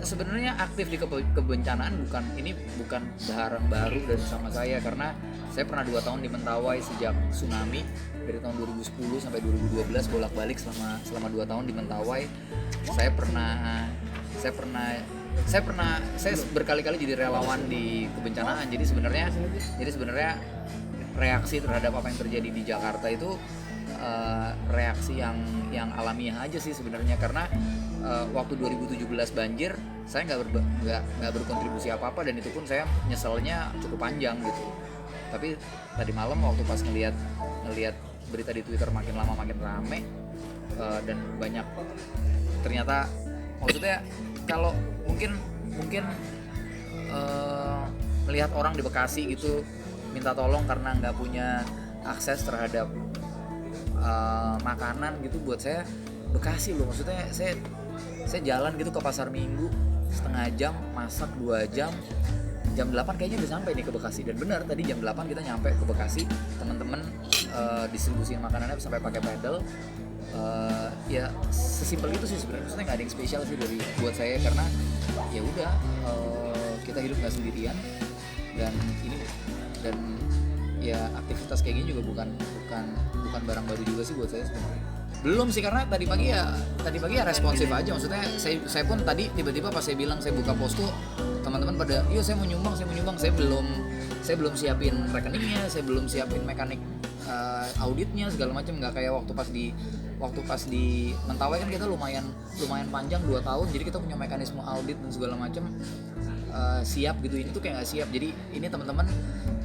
Sebenarnya aktif di kebencanaan bukan barang baru dari sama saya, karena saya pernah 2 tahun di Mentawai sejak tsunami dari tahun 2010 sampai 2012 bolak-balik selama 2 tahun di Mentawai. Saya berkali-kali jadi relawan di kebencanaan. Jadi sebenarnya reaksi terhadap apa yang terjadi di Jakarta itu reaksi yang alamiah aja sih sebenarnya, karena waktu 2017 banjir saya nggak berkontribusi apa-apa, dan itu pun saya nyeselnya cukup panjang gitu. Tapi tadi malam waktu pas ngelihat berita di Twitter makin lama makin rame, dan banyak, ternyata maksudnya kalau mungkin melihat orang di Bekasi gitu minta tolong karena nggak punya akses terhadap makanan gitu, buat saya Bekasi loh, maksudnya saya jalan gitu ke pasar Minggu setengah jam, masak 2 jam, jam 8 kayaknya udah sampai nih ke Bekasi. Dan benar tadi jam 8 kita nyampe ke Bekasi, teman-teman distribusiin makanannya sampai pakai pedal. Ya sesimpel itu sih sebenarnya, maksudnya nggak ada yang spesial sih buat saya, karena ya udah, kita hidup nggak sendirian, dan ya aktivitas kayak gini juga bukan barang baru juga sih buat saya sebenarnya. Belum sih, karena tadi pagi ya responsif aja, maksudnya saya pun tadi tiba-tiba pas saya bilang saya buka posko, teman-teman pada iya saya mau nyumbang, saya belum siapin rekeningnya, saya belum siapin mekanik auditnya segala macam. Nggak kayak waktu pas di Mentawai kan kita lumayan panjang 2 tahun, jadi kita punya mekanisme audit dan segala macam siap gitu. Ini tuh kayak nggak siap. Jadi ini teman-teman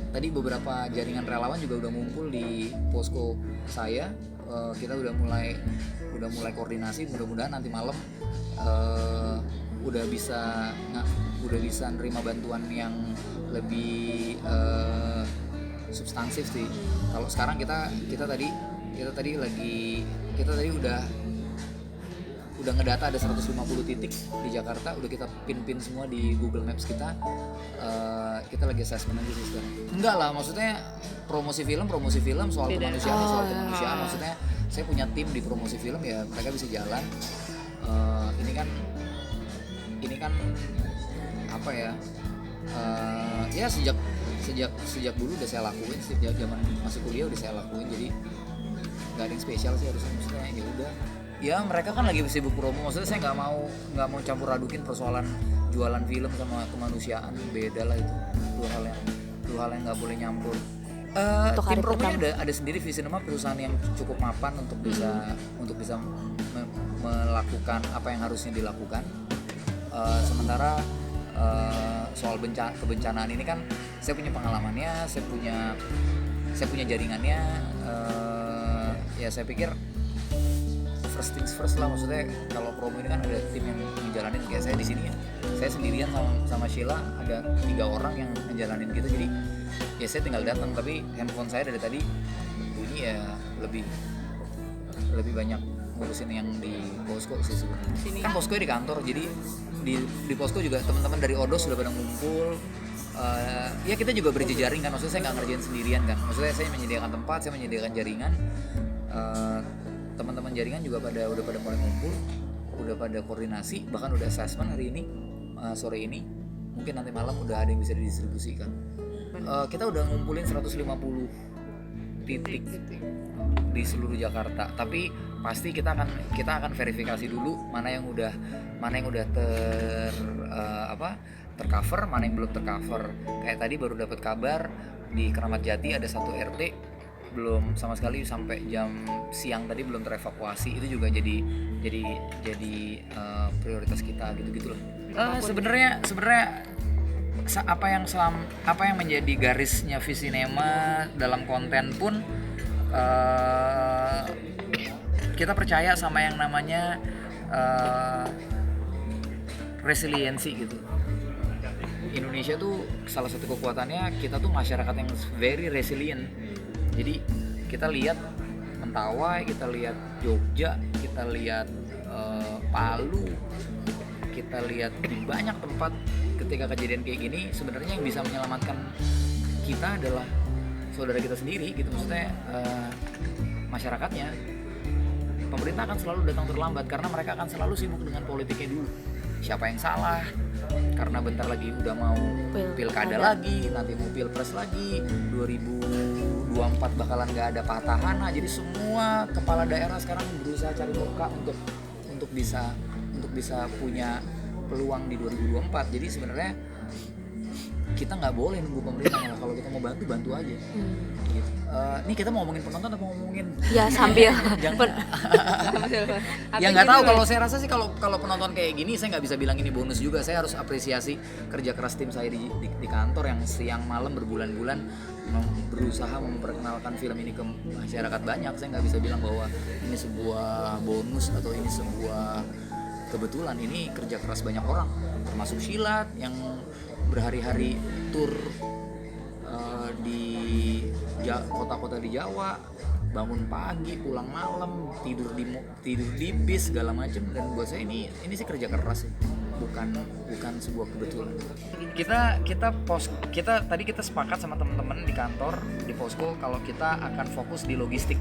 tadi beberapa jaringan relawan juga udah ngumpul di posko saya. Kita udah mulai koordinasi, mudah-mudahan nanti malam udah bisa nerima bantuan yang lebih substansif sih. Kalau sekarang kita tadi udah ngedata ada 150 titik di Jakarta, udah kita pin semua di Google Maps kita. Kita lagi assessment aja sih sekarang. Enggak lah, maksudnya promosi film soal kemanusiaan, maksudnya saya punya tim di promosi film, ya mereka bisa jalan. Ini kan apa ya? Ya sejak dulu udah saya lakuin, sejak zaman masih kuliah udah saya lakuin, jadi nggak ada yang spesial sih harusnya. Maksudnya ya udah, ya mereka kan lagi sibuk promo, maksudnya saya nggak mau campur adukin persoalan jualan film sama kemanusiaan, beda lah itu, dua hal yang nggak boleh nyampur. Tim promonya ada sendiri, Visinema perusahaan yang cukup mapan untuk bisa melakukan apa yang harusnya dilakukan. Sementara soal kebencanaan ini kan saya punya pengalamannya, saya punya jaringannya. Ya saya pikir first things first lah, maksudnya kalau promo ini kan ada tim yang ngejalanin, kayak saya di sini ya, saya sendirian sama Sheila, ada 3 orang yang ngejalanin gitu. Jadi ya saya tinggal datang, tapi handphone saya dari tadi bunyi, ya lebih banyak ngurusin yang di posko sih sebenarnya. Kan posko di kantor, jadi di posko juga teman-teman dari Odos sudah pada ngumpul. Ya kita juga berjejaring kan, maksudnya saya nggak ngerjain sendirian kan, maksudnya saya menyediakan tempat, saya menyediakan jaringan. Teman-teman jaringan juga udah pada mulai ngumpul, udah pada koordinasi, bahkan udah assessment hari ini, sore ini, mungkin nanti malam udah ada yang bisa didistribusikan. Kita udah ngumpulin 150 titik di seluruh Jakarta, tapi pasti kita akan verifikasi dulu mana yang udah tercover, mana yang belum tercover. Kayak tadi baru dapat kabar di Keramat Jati ada 1 RT belum sama sekali, sampai jam siang tadi belum terevakuasi. Itu juga jadi prioritas kita gitu loh. Sebenarnya apa yang menjadi garisnya Visinema dalam konten pun, kita percaya sama yang namanya resiliensi gitu. Indonesia tuh salah satu kekuatannya, kita tuh masyarakat yang very resilient. Jadi kita lihat Mentawai, kita lihat Jogja, kita lihat Palu, kita lihat di banyak tempat ketika kejadian kayak gini, sebenarnya yang bisa menyelamatkan kita adalah saudara kita sendiri gitu, maksudnya masyarakatnya. Pemerintah akan selalu datang terlambat karena mereka akan selalu sibuk dengan politiknya dulu. siapa yang salah, karena bentar lagi udah mau pilkada lagi, nanti mau pilpres lagi, 2024 bakalan nggak ada petahana. Jadi semua kepala daerah sekarang berusaha cari muka untuk bisa punya peluang di 2024. Jadi sebenarnya kita nggak boleh nunggu pemerintah, malah kalau kita mau bantu aja. Gitu. Nih kita mau ngomongin penonton atau mau ngomongin? Ya sambil. Ya nggak tahu, kalau saya rasa sih kalau penonton kayak gini saya nggak bisa bilang ini bonus juga. Saya harus apresiasi kerja keras tim saya di kantor yang siang malam berbulan-bulan berusaha memperkenalkan film ini ke masyarakat banyak. Saya nggak bisa bilang bahwa ini sebuah bonus atau ini sebuah kebetulan. Ini kerja keras banyak orang, termasuk Shilat yang berhari-hari tur di kota-kota di Jawa, bangun pagi, pulang malam, tidur di bis segala macam. Dan buat saya ini sih kerja keras sih, bukan sebuah kebetulan. Kita tadi sepakat sama teman-teman di kantor di Posko kalau kita akan fokus di logistik.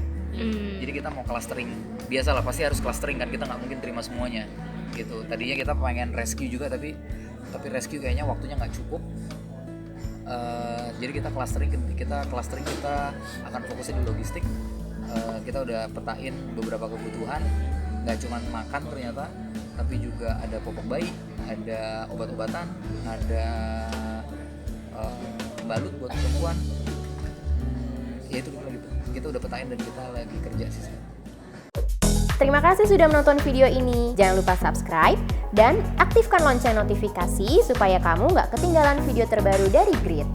Jadi kita mau clustering, biasalah pasti harus clustering kan, kita nggak mungkin terima semuanya gitu. Tadinya kita pengen rescue juga tapi rescue kayaknya waktunya nggak cukup. Jadi kita clustering kita akan fokusnya di logistik. Kita udah petain beberapa kebutuhan, nggak cuma makan ternyata, tapi juga ada popok bayi, ada obat-obatan, ada balut buat perempuan. Ya itu gitu. Kita udah petain dan kita lagi kerja sih. Terima kasih sudah menonton video ini. Jangan lupa subscribe dan aktifkan lonceng notifikasi supaya kamu nggak ketinggalan video terbaru dari Grit.